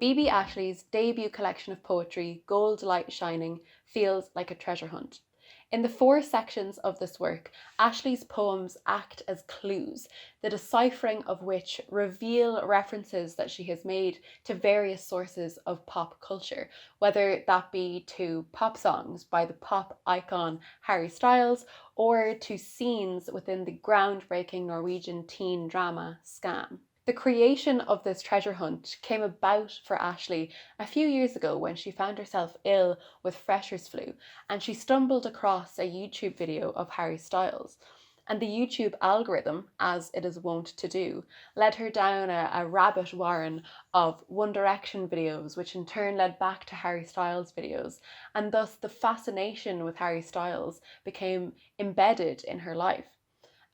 Bebe Ashley's debut collection of poetry, Gold Light Shining, feels like a treasure hunt. In the 4 sections of this work, Ashley's poems act as clues, the deciphering of which reveal references that she has made to various sources of pop culture, whether that be to pop songs by the pop icon Harry Styles or to scenes within the groundbreaking Norwegian teen drama Scam. The creation of this treasure hunt came about for Ashley a few years ago when she found herself ill with Fresher's flu and she stumbled across a YouTube video of Harry Styles. And the YouTube algorithm, as it is wont to do, led her down a rabbit warren of One Direction videos, which in turn led back to Harry Styles videos. And thus the fascination with Harry Styles became embedded in her life.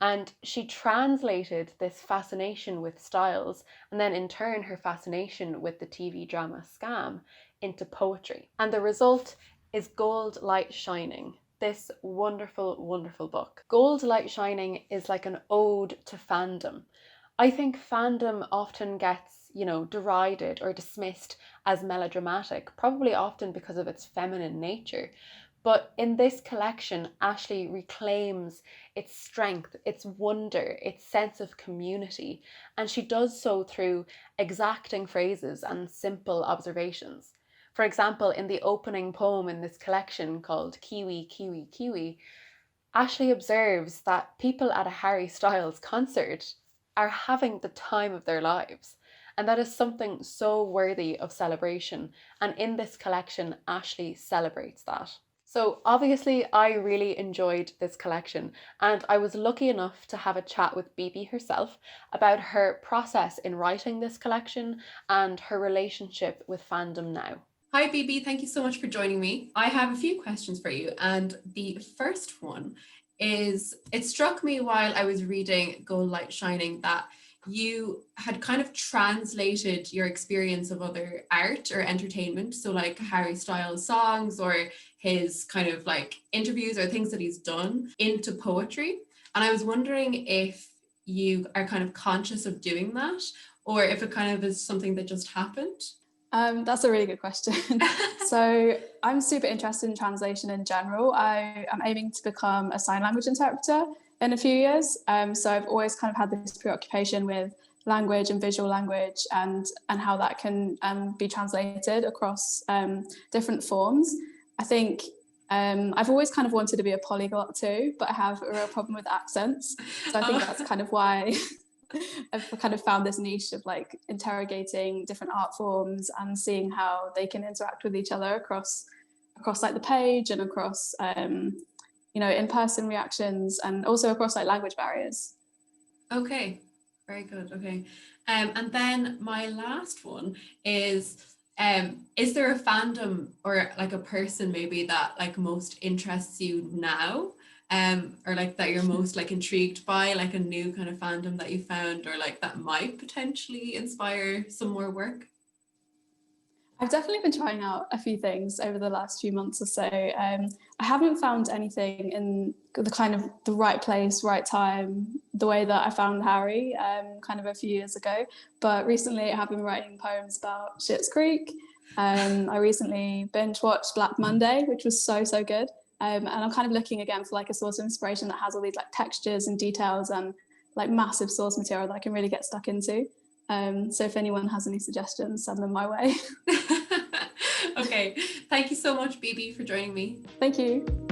And she translated this fascination with Styles, and then in turn her fascination with the TV drama Scam, into poetry. And the result is Gold Light Shining, this wonderful, wonderful book. Gold Light Shining is like an ode to fandom. I think fandom often gets, derided or dismissed as melodramatic, probably often because of its feminine nature. But in this collection, Ashley reclaims its strength, its wonder, its sense of community, and she does so through exacting phrases and simple observations. For example, in the opening poem in this collection called Kiwi, Kiwi, Kiwi, Ashley observes that people at a Harry Styles concert are having the time of their lives. And that is something so worthy of celebration. And in this collection, Ashley celebrates that. So obviously I really enjoyed this collection and I was lucky enough to have a chat with Bebe herself about her process in writing this collection and her relationship with fandom now. Hi Bebe, thank you so much for joining me. I have a few questions for you and the first one is, it struck me while I was reading Gold Light Shining that you had kind of translated your experience of other art or entertainment, so like Harry Styles songs or his kind of like interviews or things that he's done, into poetry. And I was wondering if you are kind of conscious of doing that or if it kind of is something that just happened. That's a really good question. So I'm super interested in translation in general. I am aiming to become a sign language interpreter in a few years. So I've always kind of had this preoccupation with language and visual language and how that can be translated across different forms. I think I've always kind of wanted to be a polyglot too, but I have a real problem with accents. So I think that's kind of why I've kind of found this niche of like interrogating different art forms and seeing how they can interact with each other across like the page and across in-person reactions and also across like language barriers. Okay, very good. Okay. And then my last one is there a fandom or like a person maybe that like most interests you now? Or like that you're most like intrigued by, like a new kind of fandom that you found or like that might potentially inspire some more work? I've definitely been trying out a few things over the last few months or so. I haven't found anything in the kind of the right place, right time, the way that I found Harry kind of a few years ago. But recently I have been writing poems about Schitt's Creek. I recently binge watched Black Monday, which was so good. And I'm kind of looking again for like a source of inspiration that has all these like textures and details and like massive source material that I can really get stuck into. So if anyone has any suggestions, send them my way. Okay, thank you so much, Bebe, for joining me. Thank you.